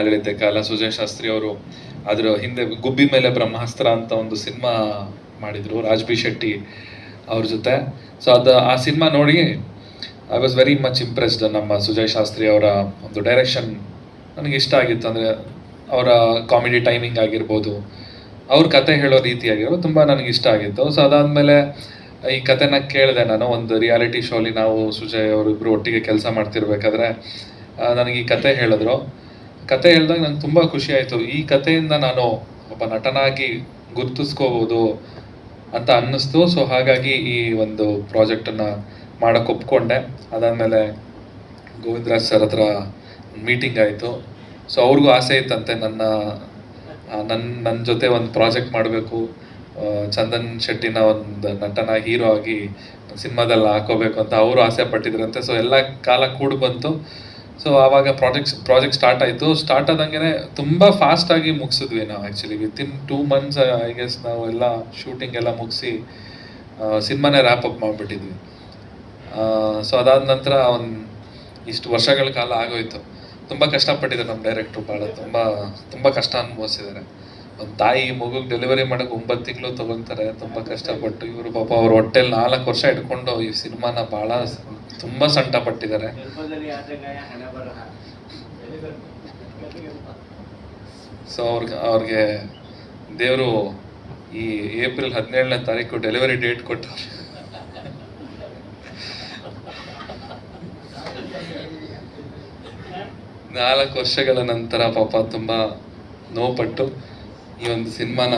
ಅರಳಿದ್ದೆ ಕಾಲ. ಸುಜಯ್ ಶಾಸ್ತ್ರಿ ಅವರು ಅದರ ಹಿಂದೆ ಗುಬ್ಬಿ ಮೇಲೆ ಬ್ರಹ್ಮಾಸ್ತ್ರ ಅಂತ ಒಂದು ಸಿನಿಮಾ ಮಾಡಿದ್ರು ರಾಜ್ ಬಿ ಶೆಟ್ಟಿ ಅವ್ರ ಜೊತೆ. ಸೊ ಆ ಸಿನಿಮಾ ನೋಡಿ I was very much impressed. ನಮ್ಮ ಸುಜಯ್ ಶಾಸ್ತ್ರಿ ಅವರ ಒಂದು ಡೈರೆಕ್ಷನ್ ನನಗೆ ಇಷ್ಟ ಆಗಿತ್ತು. ಅಂದರೆ ಅವರ ಕಾಮಿಡಿ ಟೈಮಿಂಗ್ ಆಗಿರ್ಬೋದು, ಅವ್ರ ಕತೆ ಹೇಳೋ ರೀತಿ ಆಗಿರ್ಬೋದು ತುಂಬ ನನಗೆ ಇಷ್ಟ ಆಗಿತ್ತು. ಸೊ ಅದಾದಮೇಲೆ ಈ ಕತೆನ ಕೇಳಿದೆ ನಾನು. ಒಂದು ರಿಯಾಲಿಟಿ ಶೋಲಿ ನಾವು ಸುಜಯ್ ಅವರಿಬ್ಬರು ಒಟ್ಟಿಗೆ ಕೆಲಸ ಮಾಡ್ತಿರ್ಬೇಕಾದ್ರೆ ನನಗೆ ಈ ಕತೆ ಹೇಳಿದ್ರು. ಕತೆ ಹೇಳಿದಾಗ ನಂಗೆ ತುಂಬ ಖುಷಿ ಆಯಿತು. ಈ ಕತೆಯಿಂದ ನಾನು ಒಬ್ಬ ನಟನಾಗಿ ಗುರ್ತಿಸ್ಕೋಬೋದು ಅಂತ ಅನ್ನಿಸ್ತು. ಸೊ ಹಾಗಾಗಿ ಈ ಒಂದು ಪ್ರಾಜೆಕ್ಟನ್ನು ಮಾಡೋಕ್ಕೆ ಒಪ್ಕೊಂಡೆ. ಅದಾದಮೇಲೆ ಗೋವಿಂದರಾಜ್ ಸರ್ ಹತ್ರ ಮೀಟಿಂಗ್ ಆಯಿತು. ಸೊ ಅವ್ರಿಗೂ ಆಸೆ ಇತ್ತಂತೆ ನನ್ನ ಜೊತೆ ಒಂದು ಪ್ರಾಜೆಕ್ಟ್ ಮಾಡಬೇಕು, ಚಂದನ್ ಶೆಟ್ಟಿನ ಒಂದು ನಟನ ಹೀರೋ ಆಗಿ ಸಿನಿಮಾದಲ್ಲಿ ಹಾಕೋಬೇಕು ಅಂತ ಅವರು ಆಸೆ ಪಟ್ಟಿದ್ರಂತೆ. ಸೊ ಎಲ್ಲ ಕಾಲ ಕೂಡಿ ಬಂತು. ಸೊ ಆವಾಗ ಪ್ರಾಜೆಕ್ಟ್ ಸ್ಟಾರ್ಟ್ ಆಯಿತು. ಸ್ಟಾರ್ಟ್ ಆದಂಗೆ ತುಂಬ ಫಾಸ್ಟಾಗಿ ಮುಗಿಸಿದ್ವಿ ನಾವು. Actually within 2 months I guess ನಾವು ಎಲ್ಲ ಶೂಟಿಂಗ್ ಎಲ್ಲ ಮುಗಿಸಿ ಸಿನಿಮಾನೇ ರ್ಯಾಪ್ ಅಪ್ ಮಾಡಿಬಿಟ್ಟಿದ್ವಿ. ಸೊ ಅದಾದ ನಂತರ ಇಷ್ಟು ವರ್ಷಗಳ ಕಾಲ ಆಗೋಯ್ತು. ತುಂಬ ಕಷ್ಟಪಟ್ಟಿದ್ದಾರೆ ನಮ್ಮ ಡೈರೆಕ್ಟ್ರು. ಭಾಳ ತುಂಬ ಕಷ್ಟ ಅನುಭವಿಸಿದ್ದಾರೆ. ಒಂದು ತಾಯಿ ಮಗುಗೆ ಡೆಲಿವರಿ ಮಾಡೋಕೆ 9 ತಿಂಗಳು ತೊಗೊಳ್ತಾರೆ. ತುಂಬ ಕಷ್ಟಪಟ್ಟು ಇವರು ಪಾಪ ಅವ್ರ ಹೊಟ್ಟೆಲಿ 4 ವರ್ಷ ಇಟ್ಕೊಂಡು ಈ ಸಿನಿಮಾನ ಭಾಳ ತುಂಬ ಸಂಟ ಪಟ್ಟಿದ್ದಾರೆ. ಸೊ ಅವ್ರಿಗೆ ದೇವರು ಈ ಏಪ್ರಿಲ್ 17ನೇ ತಾರೀಕು ಡೆಲಿವರಿ ಡೇಟ್ ಕೊಟ್ಟವ್ರು. ನಾಲ್ಕು ವರ್ಷಗಳ ನಂತರ ಪಾಪ ತುಂಬ ನೋವುಪಟ್ಟು ಈ ಒಂದು ಸಿನಿಮಾನ